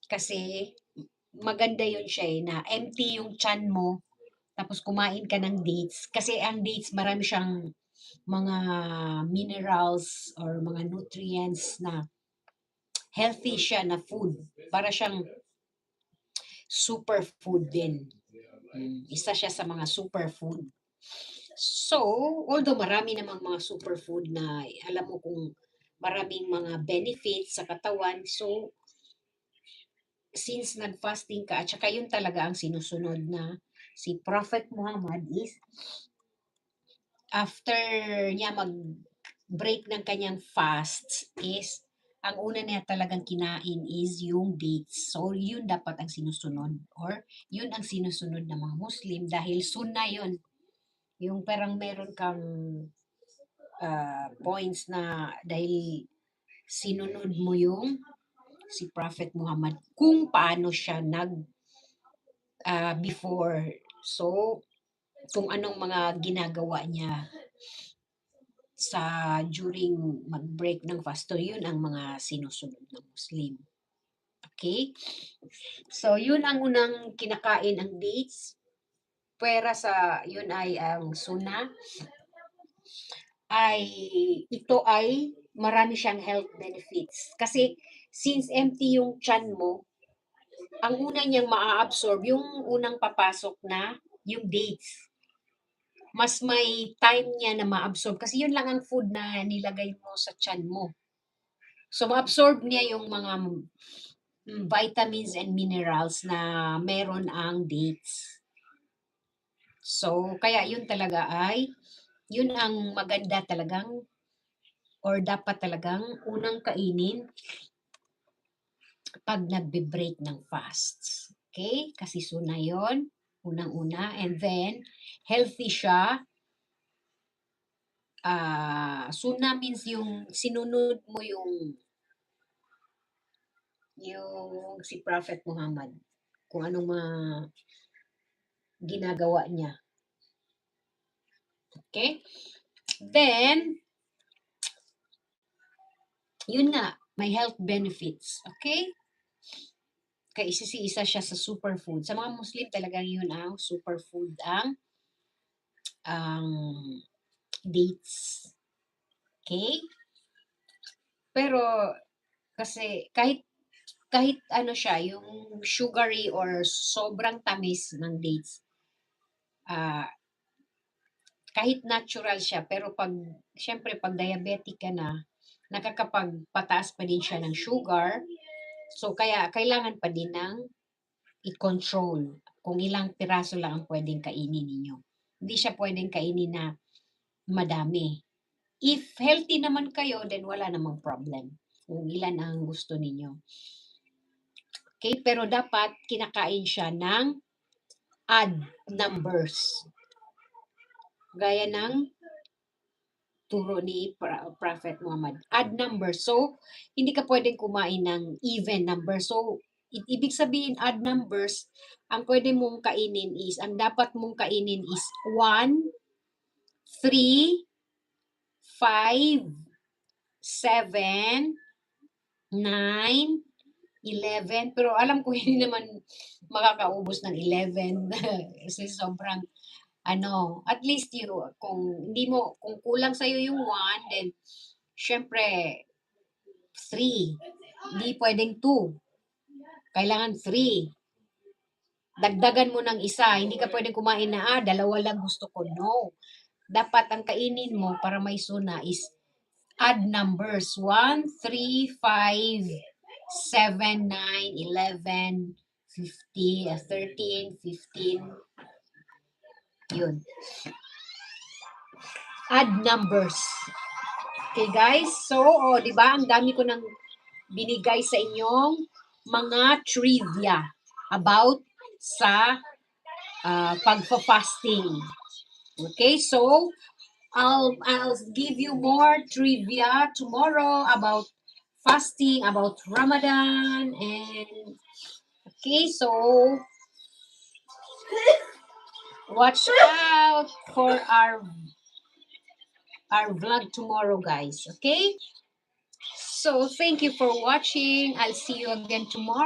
Kasi maganda yun siya, eh, na empty yung tiyan mo tapos kumain ka ng dates. Kasi ang dates marami siyang mga minerals or mga nutrients na healthy siya na food. Para siyang superfood din. Isa siya sa mga superfood. So, although marami namang mga superfood na alam mo kung maraming mga benefits sa katawan. So, since nag-fasting ka at saka yun talaga ang sinusunod na si Prophet Muhammad is after niya mag-break ng kanyang fast is ang una niya talagang kinain is yung dates. So, yun dapat ang sinusunod or yun ang sinusunod ng mga Muslim dahil sunnah yun. Yung parang meron kang points na dahil sinunod mo yung si Prophet Muhammad kung paano siya before. So, kung anong mga ginagawa niya sa during mag-break ng fast. So, yun ang mga sinusunod ng Muslim. Okay? So, yun ang unang kinakain ang dates. Pwera sa, yun ay ang sunnah. Ito ay marami siyang health benefits. Kasi, since empty yung tiyan mo, ang una niyang maa-absorb, yung unang papasok na yung dates. Mas may time niya na ma-absorb kasi yun lang ang food na nilagay mo sa tiyan mo. So, ma-absorb niya yung mga vitamins and minerals na meron ang dates. So, kaya yun talaga yun ang maganda talagang or dapat talagang unang kainin pag nagbe-break ng fasts. Okay? Kasi sunnah yun, unang-una. And then, healthy siya. Sunnah means yung sinunod mo yung si Prophet Muhammad. Kung anong mga ginagawa niya. Okay? Then, yun nga, may health benefits. Okay? Kaya isa siya sa superfood. Sa mga Muslim talagang yun ang superfood ang dates. Okay? Pero kasi kahit ano siya, yung sugary or sobrang tamis ng dates, kahit natural siya, pero syempre pag diabetic ka na, nakakapagpataas pa din siya ng sugar. So, kaya kailangan pa din ng i-control kung ilang piraso lang ang pwedeng kainin ninyo. Hindi siya pwedeng kainin na madami. If healthy naman kayo, then wala namang problem. Kung ilan ang gusto ninyo. Okay, pero dapat kinakain siya ng odd numbers. Gaya ng turo ni Prophet Muhammad. Odd numbers. So, hindi ka pwedeng kumain ng even number. So, ibig sabihin odd numbers, ang pwede mong kainin is, ang dapat mong kainin is 1, 3, 5, 7, 9, 11. Pero alam ko hindi naman makakaubos ng 11 kasi sobrang at least kung kulang sa'yo yung 1, then syempre 3. Hindi pwedeng 2. Kailangan 3. Dagdagan mo ng isa. Hindi ka pwedeng kumain na, dalawa lang gusto ko. No. Dapat ang kainin mo para may sunnah is odd numbers. 1, 3, 5, 7, 9, 11, 15, 13, 15. Yun. Odd numbers. Okay, guys? So, di ba? Ang dami ko nang binigay sa inyong mga trivia about sa pagfa-fasting. Okay? So, I'll give you more trivia tomorrow about fasting, about Ramadan, and okay, so watch out for our vlog tomorrow, guys. Okay? So, thank you for watching. I'll see you again tomorrow.